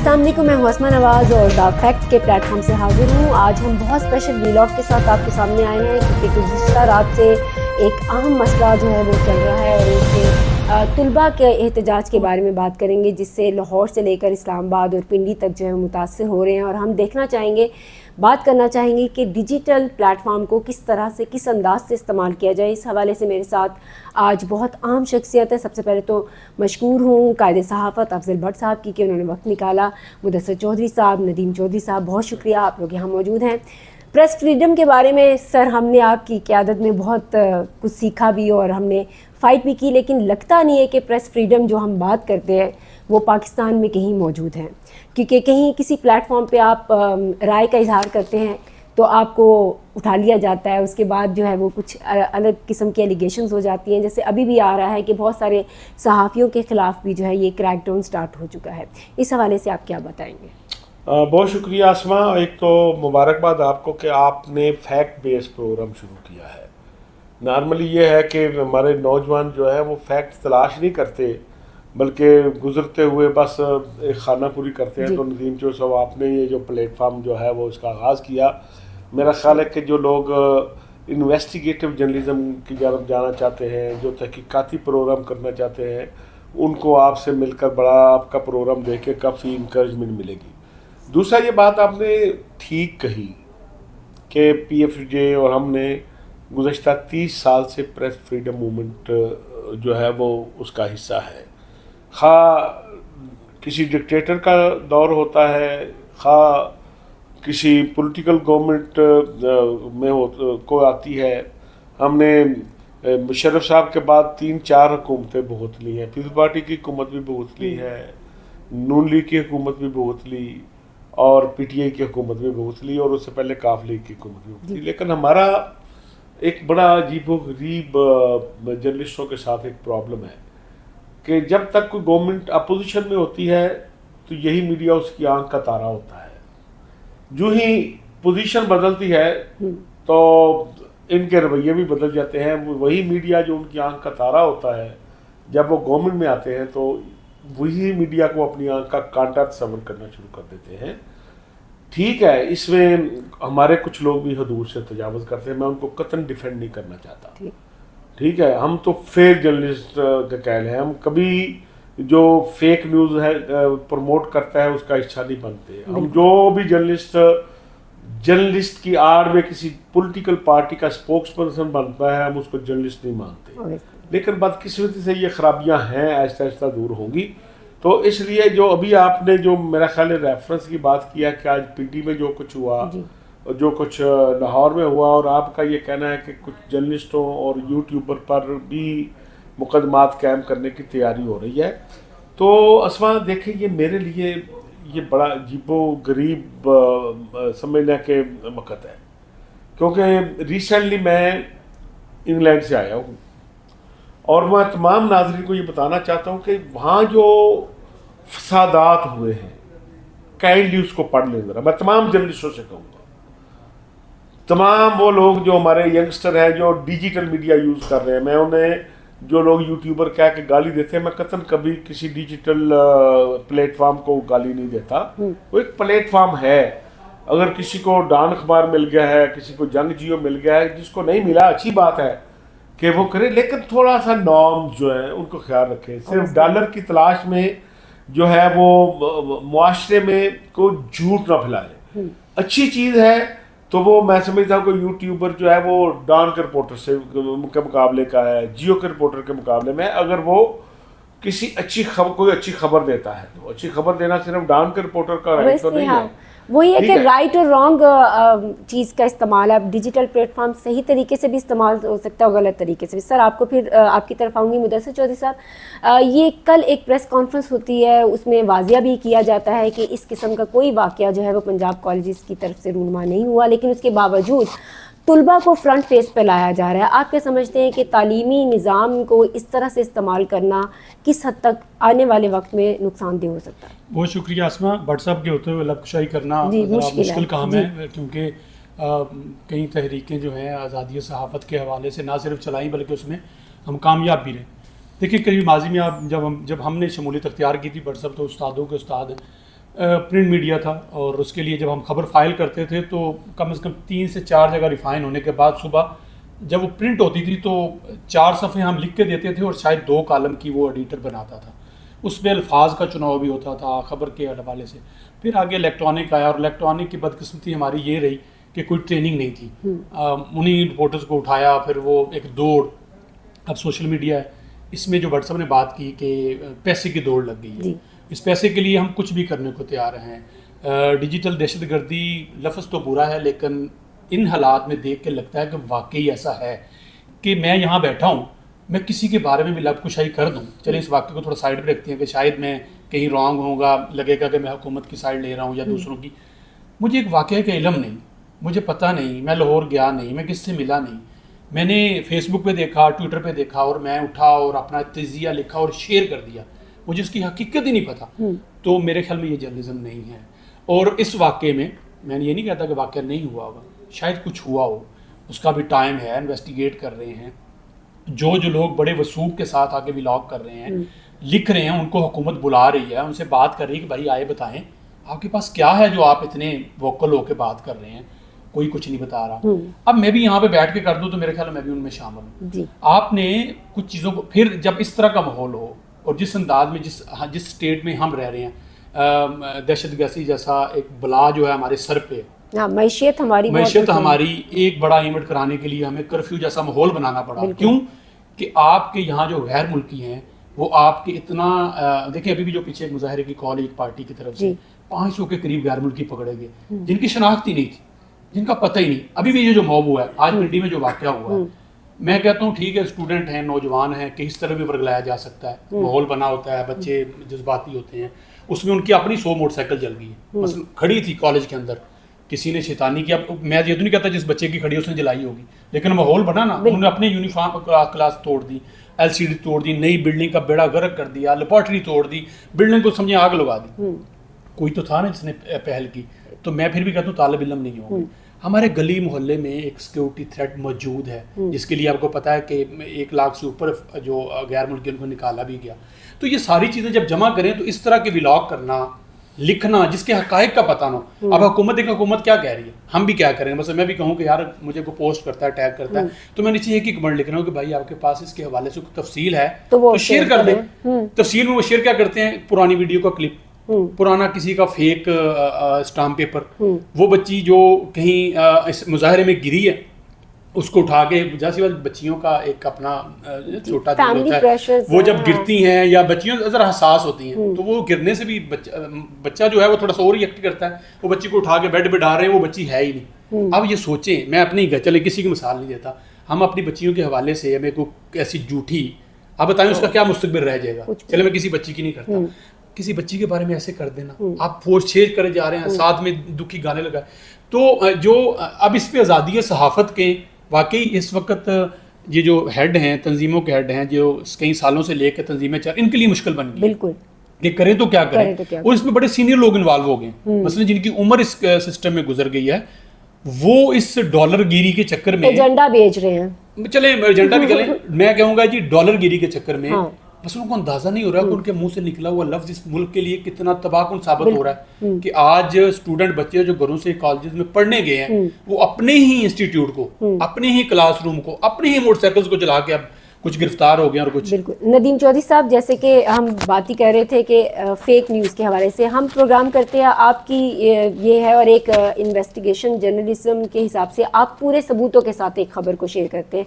السلام علیکم، میں ہوں اسما نواز اور دا فیکٹ کے پلیٹ فارم سے حاضر ہوں۔ آج ہم بہت اسپیشل ویلاگ کے ساتھ آپ کے سامنے آئے ہیں کیونکہ گزشتہ رات سے ایک اہم مسئلہ جو ہے وہ چل رہا ہے اور اس سے طلباء کے احتجاج کے بارے میں بات کریں گے، جس سے لاہور سے لے کر اسلام آباد اور پنڈی تک جو ہے متاثر ہو رہے ہیں، اور ہم دیکھنا چاہیں گے، بات کرنا چاہیں گے کہ ڈیجیٹل پلیٹ فارم کو کس طرح سے، کس انداز سے استعمال کیا جائے۔ اس حوالے سے میرے ساتھ آج بہت اہم شخصیت ہے۔ سب سے پہلے تو مشکور ہوں قائد صحافت افضل بٹ صاحب کی کہ انہوں نے وقت نکالا، مدثر چودھری صاحب، ندیم چودھری صاحب، بہت شکریہ، آپ لوگ یہاں موجود ہیں۔ پریس فریڈم کے بارے میں سر ہم نے آپ کی قیادت میں بہت کچھ سیکھا بھی اور ہم نے فائٹ بھی کی، لیکن لگتا نہیں ہے کہ پریس فریڈم جو ہم بات کرتے ہیں وہ پاکستان میں کہیں موجود ہے، کیونکہ کہیں کسی پلیٹ فارم پہ آپ رائے کا اظہار کرتے ہیں تو آپ کو اٹھا لیا جاتا ہے، اس کے بعد جو ہے وہ کچھ الگ قسم کی ایلیگیشنز ہو جاتی ہیں، جیسے ابھی بھی آ رہا ہے کہ بہت سارے صحافیوں کے خلاف بھی جو ہے یہ کریک ڈاؤن سٹارٹ ہو چکا ہے۔ اس حوالے سے آپ کیا بتائیں گے؟ بہت شکریہ اسما، ایک تو مبارکباد آپ کو کہ آپ نے فیکٹ بیس پروگرام شروع کیا ہے۔ نارملی یہ ہے کہ ہمارے نوجوان جو ہے وہ فیکٹ تلاش نہیں کرتے بلکہ گزرتے ہوئے بس ایک خانہ پوری کرتے ہیں۔ تو ندیم چودھری صاحب آپ نے یہ جو پلیٹ فارم جو ہے وہ اس کا آغاز کیا، میرا خیال ہے کہ جو لوگ انویسٹیگیٹو جرنلزم کی جانب جانا چاہتے ہیں، جو تحقیقاتی پروگرام کرنا چاہتے ہیں، ان کو آپ سے مل کر بڑا آپ کا پروگرام دیکھ کے کافی انکریجمنٹ ملے گی۔ دوسرا یہ بات آپ نے ٹھیک کہی کہ پی ایف جے اور ہم نے گزشتہ 30 سال سے پریس فریڈم موومنٹ جو ہے وہ اس کا حصہ ہے۔ خواہ کسی ڈکٹیٹر کا دور ہوتا ہے، خواہ کسی پولیٹیکل گورنمنٹ میں کو آتی ہے۔ ہم نے مشرف صاحب کے بعد 3-4 حکومتیں بہت لی ہیں، پیپلز پارٹی کی حکومت بھی بہت لی ہے، نون لیگ کی حکومت بھی بہت لی، اور پی ٹی آئی کی حکومت بھی بہت لی، اور اس سے پہلے کاف لیگ کی حکومت بھی بہت لی۔ لیکن ہمارا ایک بڑا عجیب و غریب جرنلسٹوں کے ساتھ ایک پرابلم ہے کہ جب تک کوئی گورنمنٹ اپوزیشن میں ہوتی ہے تو یہی میڈیا اس کی آنکھ کا تارا ہوتا ہے، جو ہی پوزیشن بدلتی ہے تو ان کے رویے بھی بدل جاتے ہیں۔ وہی میڈیا جو ان کی آنکھ کا تارا ہوتا ہے، جب وہ گورنمنٹ میں آتے ہیں تو وہی میڈیا کو اپنی آنکھ کا کانٹا تصور کرنا شروع کر دیتے ہیں۔ ٹھیک ہے، اس میں ہمارے کچھ لوگ بھی حدود سے تجاوز کرتے ہیں، میں ان کو قطعاً ڈیفینڈ نہیں کرنا چاہتا۔ ٹھیک ہے، ہم تو فیئر جرنلسٹ کے قائل ہیں، ہم کبھی جو فیک نیوز ہے پروموٹ کرتا ہے اس کا حصہ نہیں بنتے۔ ہم جو بھی جرنلسٹ کی آڑ میں کسی پولیٹیکل پارٹی کا اسپوکس پرسن بنتا ہے، ہم اس کو جرنلسٹ نہیں مانتے، لیکن بدقسمتی سے یہ خرابیاں ہیں، آہستہ آہستہ دور ہوں گی۔ تو اس لیے جو ابھی آپ نے جو میرا خیال ہے ریفرنس کی بات کیا کہ آج پی ٹی میں جو کچھ ہوا، جو کچھ لاہور میں ہوا، اور آپ کا یہ کہنا ہے کہ کچھ جرنلسٹوں اور یوٹیوبر پر بھی مقدمات قائم کرنے کی تیاری ہو رہی ہے، تو اسما دیکھیں یہ میرے لیے یہ بڑا عجیب و غریب سمجھنے کے وقت ہے، کیونکہ ریسنٹلی میں انگلینڈ سے آیا ہوں، اور میں تمام ناظرین کو یہ بتانا چاہتا ہوں کہ وہاں جو فسادات ہوئے ہیں، کائنڈلی اس کو پڑھ لیں ذرا۔ میں تمام جرنلسٹوں سے کہوں گا، تمام وہ لوگ جو ہمارے ینگسٹر ہیں جو ڈیجیٹل میڈیا یوز کر رہے ہیں، میں انہیں جو لوگ یوٹیوبر کہہ کے گالی دیتے ہیں، میں قطعاً کبھی کسی ڈیجیٹل پلیٹ فارم کو گالی نہیں دیتا۔ وہ ایک پلیٹ فارم ہے، اگر کسی کو ڈان اخبار مل گیا ہے، کسی کو جنگ جیو مل گیا ہے، جس کو نہیں ملا اچھی بات ہے کہ وہ کرے، لیکن تھوڑا سا نارمز جو ہیں ان کو خیال رکھیں۔ صرف ڈالر کی تلاش میں جو ہے وہ معاشرے میں کوئی جھوٹ نہ پھیلائے۔ اچھی چیز ہے تو وہ میں سمجھتا ہوں کہ یوٹیوبر جو ہے وہ ڈان کے رپورٹر سے کے مقابلے کا ہے، جیو کے رپورٹر کے مقابلے میں، اگر وہ کسی کوئی اچھی خبر دیتا ہے تو اچھی خبر دینا صرف ڈان کے رپورٹر کا رائٹ تو نہیں ہے۔ وہی ہے کہ رائٹ اور رانگ چیز کا استعمال، اب ڈیجیٹل پلیٹ فارم صحیح طریقے سے بھی استعمال ہو سکتا ہے اور غلط طریقے سے بھی۔ سر آپ کو پھر آپ کی طرف آؤں گی، مدثر چودھری صاحب، یہ کل ایک پریس کانفرنس ہوتی ہے، اس میں واضح بھی کیا جاتا ہے کہ اس قسم کا کوئی واقعہ جو ہے وہ پنجاب کالجز کی طرف سے رونما نہیں ہوا، لیکن اس کے باوجود طلباء کو فرنٹ فیس پہ لایا جا رہا ہے۔ آپ کیا سمجھتے ہیں کہ تعلیمی نظام کو اس طرح سے استعمال کرنا کس حد تک آنے والے وقت میں نقصان دہ ہو سکتا ہے؟ بہت شکریہ اسما، بٹ صاحب کے ہوتے ہوئے لب کشائی کرنا مشکل کام ہے، کیونکہ کئی تحریکیں جو ہیں آزادی صحافت کے حوالے سے نہ صرف چلائیں بلکہ اس میں ہم کامیاب بھی رہے۔ دیکھیے قریب ماضی میں جب ہم نے شمولیت اختیار کی تھی، بٹ صاحب تو استادوں کے استاد ہیں، پرنٹ میڈیا تھا اور اس کے لیے جب ہم خبر فائل کرتے تھے تو کم از کم 3 سے 4 جگہ ریفائن ہونے کے بعد صبح جب وہ پرنٹ ہوتی تھی تو 4 صفحے ہم لکھ کے دیتے تھے اور شاید 2 کالم کی وہ ایڈیٹر بناتا تھا. اس میں الفاظ کا چناؤ بھی ہوتا تھا خبر کے حوالے سے. پھر آگے الیکٹرانک آیا اور الیکٹرانک کی بدقسمتی ہماری یہ رہی کہ کوئی ٹریننگ نہیں تھی. انہیں رپورٹرز کو اٹھایا, پھر وہ ایک دوڑ. اب سوشل میڈیا ہے, اس میں جو واٹس ایپ نے بات کی کہ پیسے کی دوڑ لگ گئی ہے. اس پیسے کے لیے ہم کچھ بھی کرنے کو تیار ہیں. ڈیجیٹل دہشت گردی لفظ تو برا ہے, لیکن ان حالات میں دیکھ کے لگتا ہے کہ واقعی ایسا ہے کہ میں یہاں بیٹھا ہوں, میں کسی کے بارے میں بھی لب کشائی کر دوں. چلیں اس واقعے کو تھوڑا سائڈ پہ رکھتے ہیں کہ شاید میں کہیں رانگ ہوں گا, لگے گا کہ میں حکومت کی سائڈ لے رہا ہوں یا دوسروں کی. مجھے ایک واقعے کا علم نہیں, مجھے پتہ نہیں, میں لاہور گیا نہیں, میں کس سے ملا نہیں. میں نے فیس بک پہ دیکھا, ٹویٹر پہ دیکھا اور میں اٹھا اور اپنا تجزیہ لکھا اور شیئر کر دیا. مجھے اس کی حقیقت ہی نہیں پتہ. تو میرے خیال میں یہ جرنلزم نہیں ہے. اور اس واقعے میں نے یہ نہیں کہتا کہ واقعہ نہیں ہوا ہوگا, شاید کچھ ہوا ہو, اس کا بھی ٹائم ہے, انویسٹیگیٹ کر رہے ہیں. جو لوگ بڑے وثوق کے ساتھ آگے ولاگ کر رہے ہیں, لکھ رہے ہیں, ان کو حکومت بلا رہی ہے, ان سے بات کر رہی ہے کہ بھائی آئے بتائیں آپ کے پاس کیا ہے جو آپ اتنے ووکل ہو کے بات کر رہے ہیں. کوئی کچھ نہیں بتا رہا. اب میں بھی یہاں پہ بیٹھ کے کر دوں تو میرے خیال میں بھی ان میں شامل ہوں. آپ نے کچھ چیزوں کو پھر جب اس طرح کا ماحول ہو اور جس انداز میں جس اسٹیٹ میں ہم رہ رہے ہیں, دہشت گردی جیسا ایک بلا جو ہے ہمارے سر پہ, معیشت ہماری ایک بڑا ایونٹ کرانے کے لیے ہمیں کرفیو جیسا ماحول بنانا پڑا. کیوں کہ آپ کے یہاں جو غیر ملکی ہیں وہ آپ کے اتنا دیکھیں, ابھی بھی جو پیچھے ایک مظاہرے کی کال ایک پارٹی کی طرف سے 500 کے قریب غیر ملکی پکڑے گئے جن کی شناخت ہی نہیں تھی, جن کا پتہ ہی نہیں. ابھی بھی یہ جو موب ہوا ہے آج پنڈی میں جو واقعہ ہوا ہے, میں کہتا ہوں ٹھیک ہے اسٹوڈنٹ ہیں, نوجوان ہیں, کس طرح بھی ورگلایا جا سکتا ہے, ماحول بنا ہوتا ہے, بچے جذباتی ہوتے ہیں. اس میں ان کی اپنی 100 موٹر سائیکل جل گئی ہے, مثلا کھڑی تھی کالج کے اندر, کسی نے شیطانی کیا. میں یہ تو نہیں کہتا جس بچے کی کھڑی اس نے جلائی ہوگی, لیکن ماحول بنا نا, انہوں نے اپنے یونیفارم کلاس توڑ دی, LCD توڑ دی, نئی بلڈنگ کا بیڑا غرق کر دیا, لیبارٹری توڑ دی, بلڈنگ کو سمجھے آگ لگا دی. کوئی تو تھا نا جس نے پہل کی. تو میں پھر بھی کہتا ہوں طالب علم نہیں ہوں. ہمارے گلی محلے میں ایک سیکیورٹی تھریٹ موجود ہے جس کے لیے آپ کو پتہ ہے کہ 1 لاکھ سے اوپر جو غیر ملکی ان کو نکالا بھی گیا. تو یہ ساری چیزیں جب جمع کریں تو اس طرح کے ولاگ کرنا, لکھنا جس کے حقائق کا پتہ نہ ہو. اب حکومت کیا کہہ رہی ہے, ہم بھی کیا کریں. مثلا میں بھی کہوں کہ یار مجھے کوئی پوسٹ کرتا ہے, ٹیگ کرتا ہے, تو میں نیچے ایک ہی کمنٹ لکھ رہا ہوں کہ بھائی آپ کے پاس اس کے حوالے سے کوئی تفصیل ہے تو شیئر کر دیں. تفصیل میں وہ شیئر کیا کرتے ہیں, پرانی ویڈیو کا کلپ, پرانا کسی کا فیک اسٹامپ پیپر, وہ بچی جو کہیں اس مظاہرے میں گری ہے اس کو اٹھا کے, جیسی بات بچیوں کا ایک اپنا چھوٹا دل ہوتا ہے, وہ جب گرتی ہیں یا بچیوں ذرا حساس ہوتی ہیں تو وہ گرنے سے بھی بچہ جو ہے وہ تھوڑا سا اور ریئیکٹ کرتا ہے. وہ بچی کو اٹھا کے بیڈ پہ ڈال رہے ہیں, وہ بچی ہے ہی نہیں. اب یہ سوچیں, میں اپنی چلے کسی کی مثال نہیں دیتا, ہم اپنی بچیوں کے حوالے سے ہمیں کوئی ایسی جھوٹی, آپ بتائیں اس کا کیا مستقبل رہ جائے گا. چلے میں کسی بچی کی نہیں کرتا, کسی بچی کے بارے میں ایسے کر دینا, آپ پوسٹ شیئر کرے جا رہے ہیں, ساتھ میں دکھی گانے لگائے. تو جو اب اس پہ آزادی صحافت کے واقعی اس وقت یہ جو ہیڈ ہیں, تنظیموں کے ہیڈ ہیں جو کئی سالوں سے لے کے تنظیمیں چل, ان کے لیے مشکل بن گئی. بالکل کہ کریں تو کیا کریں. اور اس میں بڑے سینئر لوگ انوالو ہو گئے, مثلا جن کی عمر اس سسٹم میں گزر گئی ہے, وہ اس ڈالر گیری کے چکر میں ایجنڈا بیچ رہے ہیں. چلیں ایجنڈا بھی چلیں, میں کہوں گا جی ڈالر گیری کے چکر میں بس ان کو اندازہ نہیں ہو رہا کہ ان کے منہ سے نکلا ہوا لفظ اس ملک کے لیے کتنا تباہ کن ثابت ہو رہا ہے. کہ آج اسٹوڈنٹ بچے جو گھروں سے کالجز میں پڑھنے گئے ہیں, وہ اپنے ہی انسٹیٹیوٹ کو, اپنے ہی کلاس روم کو, اپنے ہی موٹر سائیکلز کو جلا کے اب کچھ گرفتار ہو گئے اور کچھ. بالکل ندیم چودھری صاحب, جیسے کہ ہم بات ہی کر رہے تھے کہ فیک نیوز کے حوالے سے ہم پروگرام کرتے ہیں, آپ کی یہ ہے, اور ایک انویسٹیگیشن جرنلزم کے حساب سے آپ پورے ثبوتوں کے ساتھ ایک خبر کو شیئر کرتے ہیں.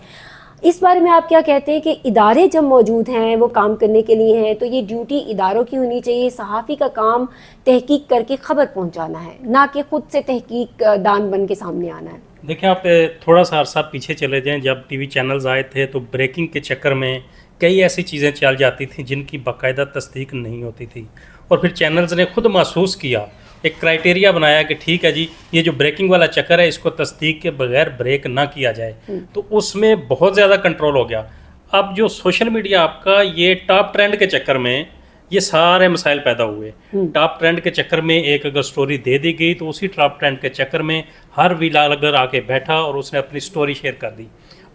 اس بارے میں آپ کیا کہتے ہیں کہ ادارے جب موجود ہیں, وہ کام کرنے کے لیے ہیں, تو یہ ڈیوٹی اداروں کی ہونی چاہیے. صحافی کا کام تحقیق کر کے خبر پہنچانا ہے, نہ کہ خود سے تحقیق دان بن کے سامنے آنا ہے. دیکھیں آپ تھوڑا سا عرصہ پیچھے چلے جائیں, جب ٹی وی چینلز آئے تھے تو بریکنگ کے چکر میں کئی ایسی چیزیں چل جاتی تھیں جن کی باقاعدہ تصدیق نہیں ہوتی تھی, اور پھر چینلز نے خود محسوس کیا, ایک کرائٹیریا بنایا کہ ٹھیک ہے جی یہ جو بریکنگ والا چکر ہے اس کو تصدیق کے بغیر بریک نہ کیا جائے. تو اس میں بہت زیادہ کنٹرول ہو گیا. اب جو سوشل میڈیا آپ کا یہ ٹاپ ٹرینڈ کے چکر میں یہ سارے مسائل پیدا ہوئے. ٹاپ ٹرینڈ کے چکر میں ایک اگر سٹوری دے دی گئی تو اسی ٹاپ ٹرینڈ کے چکر میں ہر ولاگر آ کے بیٹھا اور اس نے اپنی سٹوری شیئر کر دی.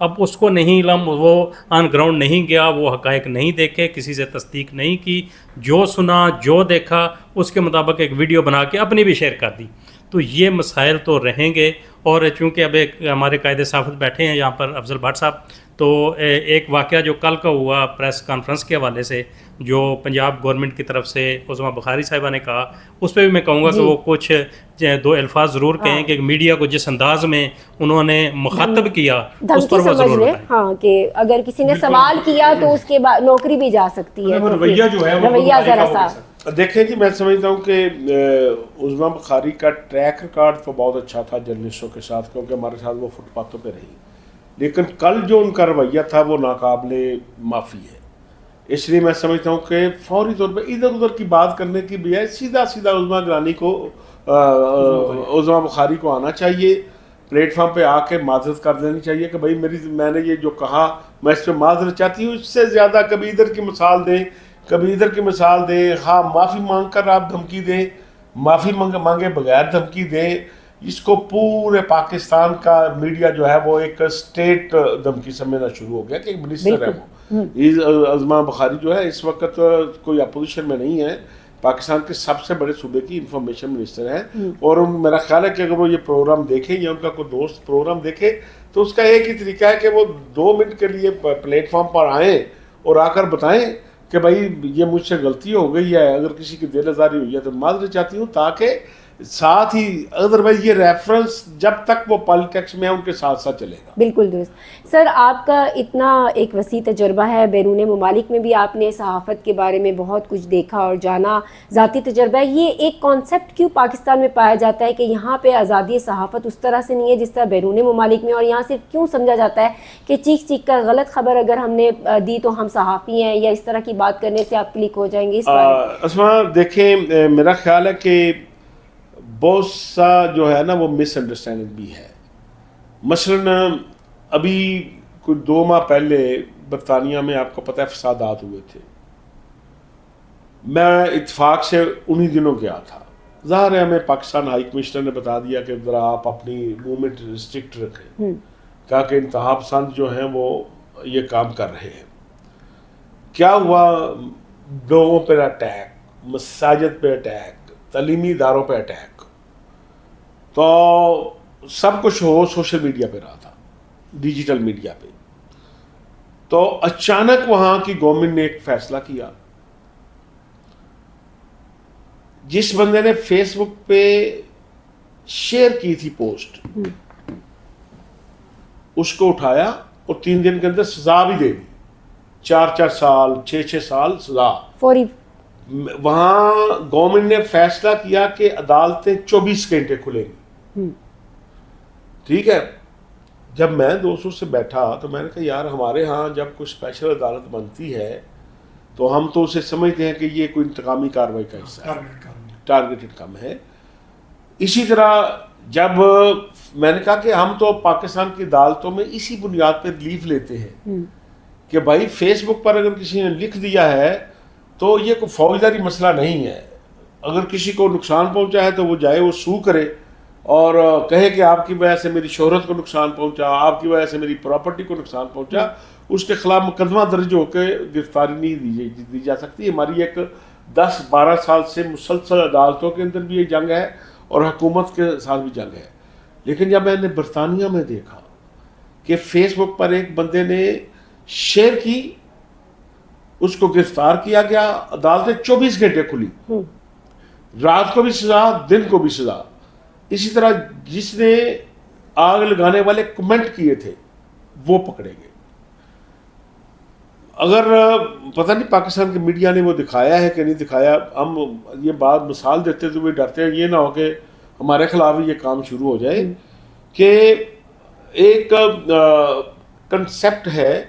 اب اس کو نہیں علم, وہ آن گراؤنڈ نہیں گیا, وہ حقائق نہیں دیکھے, کسی سے تصدیق نہیں کی, جو سنا جو دیکھا اس کے مطابق ایک ویڈیو بنا کے اپنی بھی شیئر کر دی. تو یہ مسائل تو رہیں گے. اور چونکہ اب ایک ہمارے قائد صحافت بیٹھے ہیں یہاں پر افضل بھٹ صاحب, تو ایک واقعہ جو کل کا ہوا پریس کانفرنس کے حوالے سے جو پنجاب گورنمنٹ کی طرف سے عظمیٰ بخاری صاحبہ نے کہا, اس پہ بھی میں کہوں گا کہ وہ کچھ دو الفاظ ضرور کہیں کہ میڈیا کو جس انداز میں انہوں نے مخاطب کیا اس پر وہ ضرور بتائیں. ہاں کہ اگر کسی نے سوال کیا تو اس کے بعد نوکری بھی جا سکتی ہے. رویہ جو ہے رویہ ذرا سا دیکھیں جی, میں سمجھتا ہوں کہ عظمیٰ بخاری کا ٹریک ریکارڈ تو بہت اچھا تھا جرنلسٹوں کے ساتھ, کیونکہ ہمارے ساتھ وہ فٹ پاتھوں پہ رہی, لیکن کل جو ان کا رویہ تھا وہ ناقابل معافی ہے. اس لیے میں سمجھتا ہوں کہ فوری طور پہ ادھر ادھر کی بات کرنے کی بجائے سیدھا عظمیٰ گرانی کو عظمیٰ بخاری کو آنا چاہیے, پلیٹ فارم پہ آ کے معذرت کر دینی چاہیے کہ بھائی میں نے یہ جو کہا میں اس پہ معذرت چاہتی ہوں. اس سے زیادہ کبھی ادھر کی مثال دیں کبھی ادھر کی مثال دیں, ہاں معافی مانگ کر آپ دھمکی دیں, معافی مانگے بغیر دھمکی دیں. اس کو پورے پاکستان کا میڈیا جو ہے وہ ایک اسٹیٹ دھمکی سمجھنا شروع ہو گیا کہ ایک منسٹر ہے وہ. عظمیٰ بخاری جو ہے اس وقت کوئی اپوزیشن میں نہیں ہے, پاکستان کے سب سے بڑے صوبے کی انفارمیشن منسٹر ہیں. اور میرا خیال ہے کہ اگر وہ یہ پروگرام دیکھیں یا ان کا کوئی دوست پروگرام دیکھے تو اس کا ایک ہی طریقہ ہے کہ وہ 2 منٹ کے لیے پلیٹ فارم پر آئیں اور آ کر بتائیں کہ بھائی یہ مجھ سے غلطی ہو گئی ہے, اگر کسی کی دل آزاری ہوئی ہے تو معذرت چاہتی ہوں, تاکہ ساتھ ہی ادروائز یہ ریفرنس جب تک وہ پالیٹکس میں ان کے ساتھ ساتھ چلے گا. بالکل درست. سر آپ کا اتنا ایک وسیع تجربہ ہے, بیرون ممالک میں بھی آپ نے صحافت کے بارے میں بہت کچھ دیکھا اور جانا, ذاتی تجربہ ہے. یہ ایک کانسیپٹ کیوں پاکستان میں پایا جاتا ہے کہ یہاں پہ آزادی صحافت اس طرح سے نہیں ہے جس طرح بیرون ممالک میں, اور یہاں صرف کیوں سمجھا جاتا ہے کہ چیخ چیخ کر غلط خبر اگر ہم نے دی تو ہم صحافی ہیں, یا اس طرح کی بات کرنے سے آپ کلک ہو جائیں گے؟ اس بارے اسماء دیکھیں, میرا خیال ہے کہ بہت سا جو ہے نا وہ مس انڈرسٹینڈنگ بھی ہے. مثلاً ابھی کوئی 2 ماہ پہلے برطانیہ میں آپ کو پتہ ہے فسادات ہوئے تھے. میں اتفاق سے انہی دنوں گیا تھا. ظاہر ہے ہمیں پاکستان ہائی کمشنر نے بتا دیا کہ ذرا آپ اپنی موومنٹ ریسٹرکٹ رکھیں, کہا کہ انتہا پسند جو ہیں وہ یہ کام کر رہے ہیں. کیا ہوا, لوگوں پہ اٹیک, مساجد پہ اٹیک, تعلیمی اداروں پہ اٹیک, تو سب کچھ ہو سوشل میڈیا پہ رہا تھا, ڈیجیٹل میڈیا پہ. تو اچانک وہاں کی گورنمنٹ نے ایک فیصلہ کیا, جس بندے نے فیس بک پہ شیئر کی تھی پوسٹ, اس کو اٹھایا اور 3 دن کے اندر سزا بھی دے دی, 4 سال 6 سال سزا فوری. وہاں گورنمنٹ نے فیصلہ کیا کہ عدالتیں 24 گھنٹے کھلیں گی. ٹھیک ہے, جب میں دوستوں سے بیٹھا تو میں نے کہا یار ہمارے ہاں جب کوئی اسپیشل عدالت بنتی ہے تو ہم تو اسے سمجھتے ہیں کہ یہ کوئی انتقامی کارروائی کا حصہ ہے, ٹارگیٹڈ کام ہے. اسی طرح جب میں نے کہا کہ ہم تو پاکستان کی عدالتوں میں اسی بنیاد پہ ریلیف لیتے ہیں کہ بھائی فیس بک پر اگر کسی نے لکھ دیا ہے تو یہ کوئی فوجداری مسئلہ نہیں ہے. اگر کسی کو نقصان پہنچا ہے تو وہ جائے وہ سو کرے اور کہے کہ آپ کی وجہ سے میری شہرت کو نقصان پہنچا, آپ کی وجہ سے میری پراپرٹی کو نقصان پہنچا, اس کے خلاف مقدمہ درج ہو کے گرفتاری نہیں دی جا سکتی. ہماری ایک 10-12 سال سے مسلسل عدالتوں کے اندر بھی یہ جنگ ہے اور حکومت کے ساتھ بھی جنگ ہے. لیکن جب میں نے برطانیہ میں دیکھا کہ فیس بک پر ایک بندے نے شیئر کی, اس کو گرفتار کیا گیا, عدالتیں 24 گھنٹے کھلی, رات کو بھی سزا دن کو بھی سزا. اسی طرح جس نے آگ لگانے والے کمنٹ کیے تھے وہ پکڑے گئے. اگر پتہ نہیں پاکستان کے میڈیا نے وہ دکھایا ہے کہ نہیں دکھایا, ہم یہ بات مثال دیتے ہوئے ڈرتے ہیں یہ نہ ہو کہ ہمارے خلاف ہی یہ کام شروع ہو جائے. کہ ایک کنسیپٹ ہے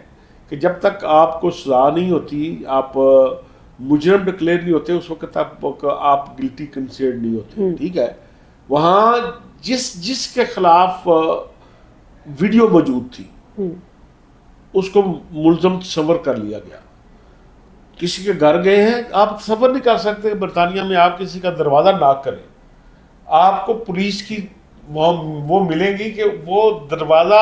کہ جب تک آپ کو سزا نہیں ہوتی, آپ مجرم ڈکلیئر نہیں ہوتے, اس وقت آپ گلٹی کنسیڈر نہیں ہوتے. ٹھیک ہے, وہاں جس کے خلاف ویڈیو موجود تھی اس کو ملزم تصور کر لیا گیا. کسی کے گھر گئے ہیں, آپ تصور نہیں کر سکتے برطانیہ میں آپ کسی کا دروازہ ناک کریں, آپ کو پولیس کی وہ ملیں گی کہ وہ دروازہ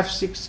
F6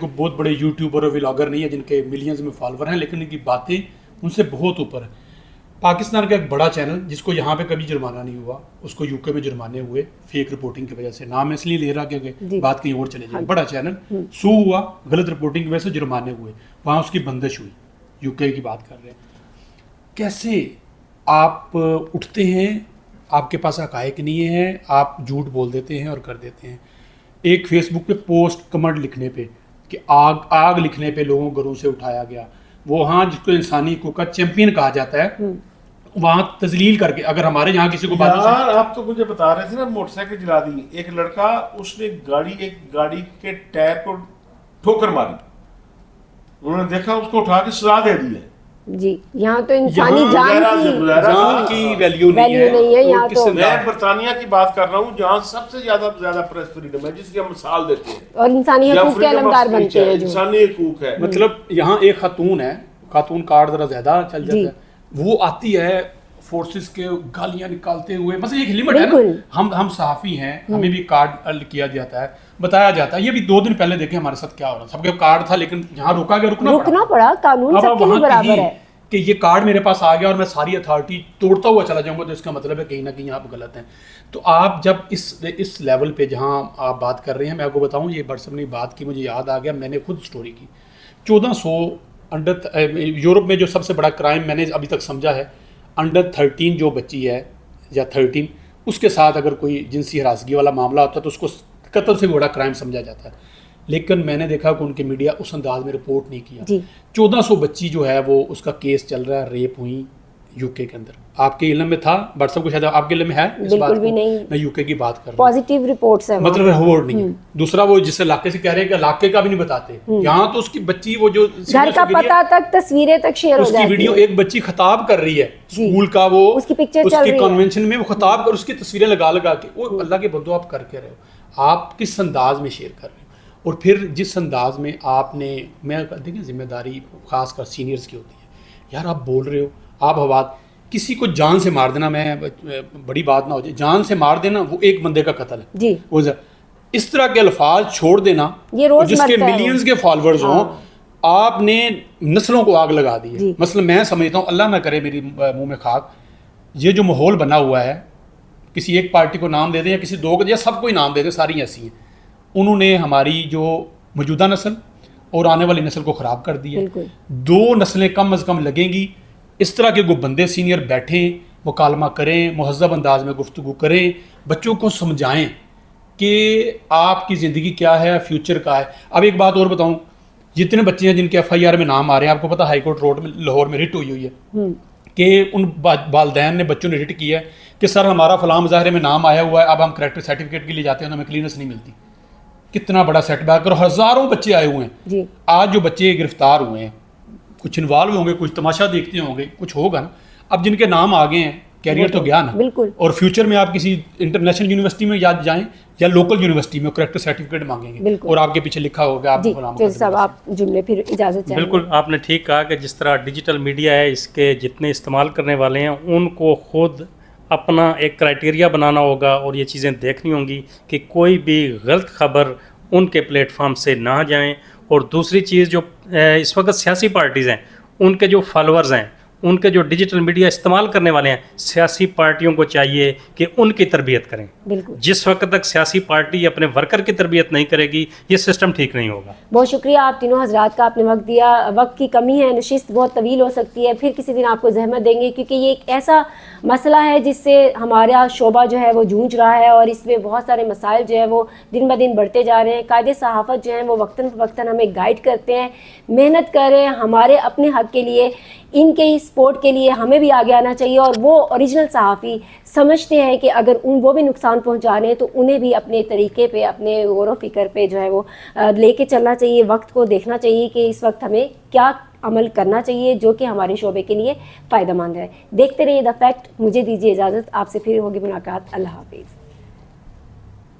کوئی بہت بڑے یوٹیوبر اور ولاگر نہیں ہے جن کے ملینز میں فالوور ہیں، لیکن ان کی باتیں ان سے بہت اوپر ہیں. پاکستان کا ایک بڑا چینل جس کو یہاں پہ کبھی جرمانہ نہیں ہوا، اس کو یو کے میں جرمانے ہوئے فیک رپورٹنگ کی وجہ سے. نام اس لیے لے رہا کہ بات کہیں اور چلے جائے. بڑا چینل سو ہوا غلط رپورٹنگ کی وجہ سے، جرمانے ہوئے، وہاں اس کی بندش ہوئی. یو کے کی بات کر رہے ہیں. کیسے آپ اٹھتے ہیں، آپ کے پاس حقائق نہیں ہیں، آپ جھوٹ بول دیتے ہیں اور کر دیتے ہیں. ایک فیس بک پہ پوسٹ کمنٹ لکھنے پہ کہ آگ لکھنے پہ لوگوں گھروں سے اٹھایا گیا، وہاں جس کو انسانی حقوق کا چیمپئن کہا جاتا ہے، وہاں تذلیل کر کے اگر ہمارے یہاں کسی کو یار آپ تو مجھے بتا رہے تھے نا موٹر سائیکل جلا دی. ایک لڑکا اس نے گاڑی کے ٹائر کو ٹھوکر ماری، انہوں نے دیکھا اس کو اٹھا کے سزا دے دی ہے. جی یہاں تو انسانی جان کی ویلیو نہیں ہے. یہاں تو میں برطانیہ کی بات کر رہا ہوں جہاں سب سے زیادہ پریس فریڈم ہے، جس کی ہم مثال دیتے ہیں اور انسانی حقوق کے علمدار بنتے ہیں. انسانی حقوق ہے. مطلب یہاں ایک خاتون کارڈ ذرا زیادہ چل جاتا ہے، وہ آتی ہے فورسز کے گالیاں نکالتے ہوئے. مثلا ایک لمٹ ہے نا، ہم صحافی ہیں، ہمیں بھی کارڈ کیا جاتا ہے، بتایا جاتا ہے. یہ بھی 2 دن پہلے دیکھیں ہمارے ساتھ کیا ہو رہا. سب کے کارڈ تھا لیکن یہاں روکا گیا، رکنا پڑا. قانون سب کے لیے برابر ہے کہ یہ کارڈ میرے پاس آ گیا اور میں ساری اتھارٹی توڑتا ہوا چلا جاؤں گا، تو اس کا مطلب ہے کہیں نہ کہیں آپ غلط ہیں. تو آپ جب اس لیول پہ جہاں آپ بات کر رہے ہیں، میں آپ کو بتاؤں یہ برسم نے بات کی، مجھے یاد آ گیا، میں نے خود سٹوری کی. 1400 یورپ میں جو سب سے بڑا کرائم میں نے ابھی تک سمجھا ہے، انڈر 13 جو بچی ہے یا 13، اس کے ساتھ اگر کوئی جنسی ہراسگی والا معاملہ ہوتا ہے تو اس کو قتل سے بھی بڑا کرائم سمجھا جاتا ہے. لیکن میں نے دیکھا کہ ان کے میڈیا اس انداز میں رپورٹ نہیں کیا. 1400 بچی جو ہے وہ اس کا کیس چل رہا ہے، ریپ ہوئی یو کے اندر. آپ کے علم میں تھا؟ واٹس ایپ کو شاید آپ کے علم میں ہے اس بات بالکل بھی نہیں. میں یو کے کی بات کر رہا ہوں. پازیٹیو رپورٹس ہیں، مطلب رپورٹ نہیں ہے. دوسرا وہ جس علاقے سے کہہ رہے ہیں کہ علاقے کا بھی نہیں بتاتے. یہاں تو اس کی بچی وہ جو گھر کا پتہ تک، تصویریں تک شیئر ہو جاتی ہیں. اس کی ویڈیو ایک بچی خطاب کر رہی ہے اسکول کا، وہ اس کی پکچر چل رہی ہے کنونشن میں، وہ خطاب کر اس کی تصویریں لگا کے. وہ اللہ کے بندو آپ کر کے رہے ہو، آپ کس انداز میں شیئر کر رہے ہو. اور پھر جس انداز میں آپ نے، میں دیکھیں ذمہ داری خاص کر سینئرز کی ہوتی ہے. یار آپ بول رہے ہو، آپ حواد کسی کو جان سے مار دینا، میں بڑی بات نہ ہو جائے، جان سے مار دینا وہ ایک بندے کا قتل ہے جی. وہ اس طرح کے الفاظ چھوڑ دینا جس کے ملینز کے فالوورز ہوں، آپ نے نسلوں کو آگ لگا دی ہے. مثلا میں سمجھتا ہوں، اللہ نہ کرے میری منہ میں خاک، یہ جو ماحول بنا ہوا ہے، کسی ایک پارٹی کو نام دے دیں یا کسی دو کو یا سب کو ہی نام دے دیں، ساری ایسی ہیں. انہوں نے ہماری جو موجودہ نسل اور آنے والی نسل کو خراب کر دی ہے. 2 نسلیں کم از کم لگیں گی. اس طرح کے بندے سینئر بیٹھیں، مکالمہ کریں، مہذب انداز میں گفتگو کریں، بچوں کو سمجھائیں کہ آپ کی زندگی کیا ہے، فیوچر کا ہے. اب ایک بات اور بتاؤں، جتنے بچے ہیں جن کے FIR میں نام آ رہے ہیں، آپ کو پتہ ہائی کورٹ روڈ میں لاہور میں رٹ ہوئی ہے کہ ان والدین نے بچوں نے رٹ کیا ہے کہ سر ہمارا فلاں مظاہرے میں نام آیا ہوا ہے، اب ہم کریکٹر سرٹیفکیٹ کے لیے جاتے ہیں تو ہمیں کلینس نہیں ملتی. کتنا بڑا سیٹ بیک، اور ہزاروں بچے آئے ہوئے ہیں. آج جو بچے گرفتار ہوئے ہیں، کچھ انوالو ہوں گے، کچھ تماشا دیکھتے ہوں گے، کچھ ہوگا نا. اب جن کے نام آگے ہیں، کیریئر تو گیا نا. بالکل. اور فیوچر میں آپ کسی انٹرنیشنل یونیورسٹی میں یاد جائیں یا لوکل یونیورسٹی میں کریکٹر سرٹیفکیٹ مانگیں گے اور آپ کے پیچھے لکھا ہوگا آپ صاحب. آپ جملے پھر اجازت چاہیں. بالکل آپ نے ٹھیک کہا کہ جس طرح ڈیجیٹل میڈیا ہے، اس کے جتنے استعمال کرنے والے ہیں ان کو خود اپنا ایک کرائٹیریا بنانا ہوگا اور یہ چیزیں دیکھنی ہوں گی کہ کوئی بھی غلط خبر ان کے پلیٹ فارم سے نہ جائیں. اور دوسری چیز، جو اس وقت سیاسی پارٹیز ہیں، ان کے جو فالوورز ہیں، ان کے جو ڈیجیٹل میڈیا استعمال کرنے والے ہیں، سیاسی پارٹیوں کو چاہیے کہ ان کی تربیت کریں. بالکل. جس وقت تک سیاسی پارٹی اپنے ورکر کی تربیت نہیں کرے گی، یہ سسٹم ٹھیک نہیں ہوگا. بہت شکریہ آپ تینوں حضرات کا، آپ نے وقت دیا. وقت کی کمی ہے، نشست بہت طویل ہو سکتی ہے، پھر کسی دن آپ کو زحمت دیں گے، کیونکہ یہ ایک ایسا مسئلہ ہے جس سے ہمارا شعبہ جو ہے وہ جونج رہا ہے اور اس میں بہت سارے مسائل جو ہے وہ دن بہ دن بڑھتے جا رہے ہیں. قائد صحافت جو ہیں وہ وقتاً فوقتاً ہمیں گائیڈ کرتے ہیں. محنت کریں ہمارے اپنے حق کے لیے، ان کے ہی سپورٹ کے لیے ہمیں بھی آگے آنا چاہیے. اور وہ اوریجنل صحافی سمجھتے ہیں کہ اگر وہ بھی نقصان پہنچا رہے ہیں تو انہیں بھی اپنے طریقے پہ، اپنے غور و فکر پہ جو ہے وہ لے کے چلنا چاہیے. وقت کو دیکھنا چاہیے کہ اس وقت ہمیں کیا عمل کرنا چاہیے جو کہ ہمارے شعبے کے لیے فائدہ مند ہے. دیکھتے رہیے دا فیکٹ. مجھے دیجیے اجازت، آپ سے پھر ہوگی ملاقات. اللہ حافظ.